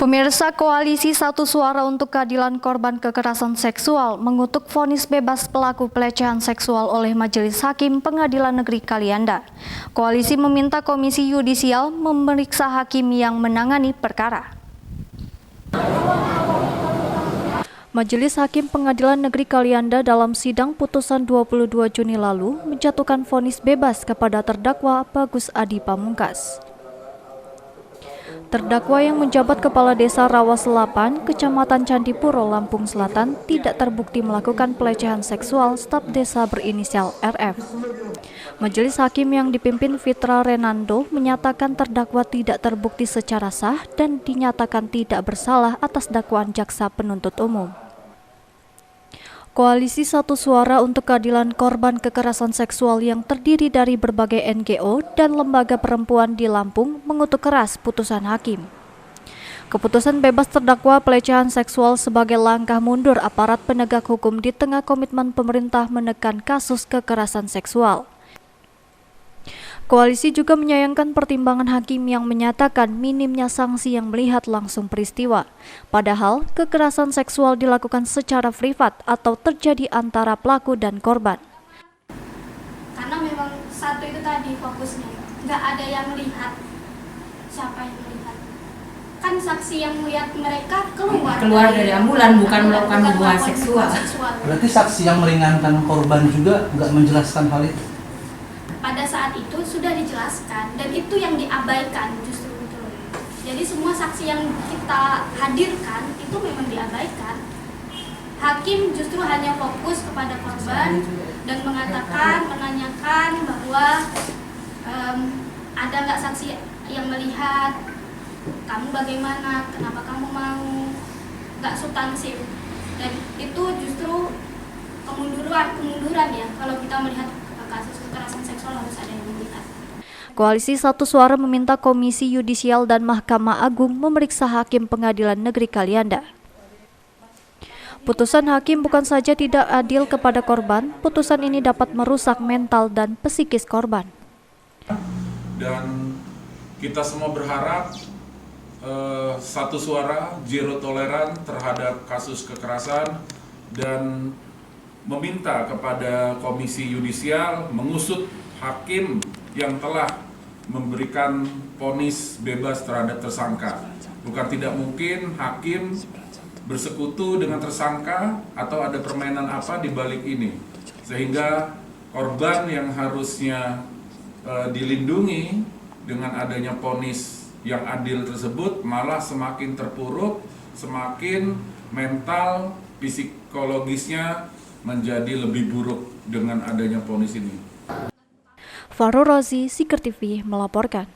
Pemirsa, Koalisi Satu Suara untuk Keadilan Korban Kekerasan Seksual mengutuk vonis bebas pelaku pelecehan seksual oleh Majelis Hakim Pengadilan Negeri Kalianda. Koalisi meminta Komisi Yudisial memeriksa hakim yang menangani perkara. Majelis Hakim Pengadilan Negeri Kalianda dalam sidang putusan 22 Juni lalu menjatuhkan vonis bebas kepada terdakwa Bagus Adi Pamungkas. Terdakwa yang menjabat Kepala Desa Rawa Selapan, Kecamatan Candipuro, Lampung Selatan, tidak terbukti melakukan pelecehan seksual staf desa berinisial RF. Majelis Hakim yang dipimpin Fitra Renando menyatakan terdakwa tidak terbukti secara sah dan dinyatakan tidak bersalah atas dakwaan jaksa penuntut umum. Koalisi Satu Suara untuk Keadilan Korban Kekerasan Seksual yang terdiri dari berbagai NGO dan lembaga perempuan di Lampung mengutuk keras putusan hakim. Keputusan bebas terdakwa pelecehan seksual sebagai langkah mundur aparat penegak hukum di tengah komitmen pemerintah menekan kasus kekerasan seksual. Koalisi juga menyayangkan pertimbangan hakim yang menyatakan minimnya sanksi yang melihat langsung peristiwa. Padahal, kekerasan seksual dilakukan secara privat atau terjadi antara pelaku dan korban. Karena memang satu itu tadi fokusnya, nggak ada yang melihat. Siapa yang melihat? Kan saksi yang melihat mereka keluar dari ambulan, bukan melakukan hubungan seksual. Berarti saksi yang meringankan korban juga nggak menjelaskan hal itu? Pada saat itu sudah dijelaskan dan itu yang diabaikan justru itu. Jadi semua saksi yang kita hadirkan itu memang diabaikan. Hakim justru hanya fokus kepada korban dan menanyakan bahwa ada nggak saksi yang melihat, kamu bagaimana, kenapa kamu mau, nggak substansif. Dan itu justru kemunduran ya kalau kita melihat kasus kekerasan seksual harus ada yang melihat. Koalisi Satu Suara meminta Komisi Yudisial dan Mahkamah Agung memeriksa Hakim Pengadilan Negeri Kalianda. Putusan hakim bukan saja tidak adil kepada korban, putusan ini dapat merusak mental dan psikis korban. Dan kita semua berharap Satu Suara zero toleran terhadap kasus kekerasan dan meminta kepada Komisi Yudisial mengusut hakim yang telah memberikan vonis bebas terhadap tersangka. Bukan tidak mungkin hakim bersekutu dengan tersangka atau ada permainan apa di balik ini. Sehingga korban yang harusnya dilindungi dengan adanya vonis yang adil tersebut malah semakin terpuruk, semakin mental, psikologisnya menjadi lebih buruk dengan adanya vonis ini. Farul Rozi, Siker TV melaporkan.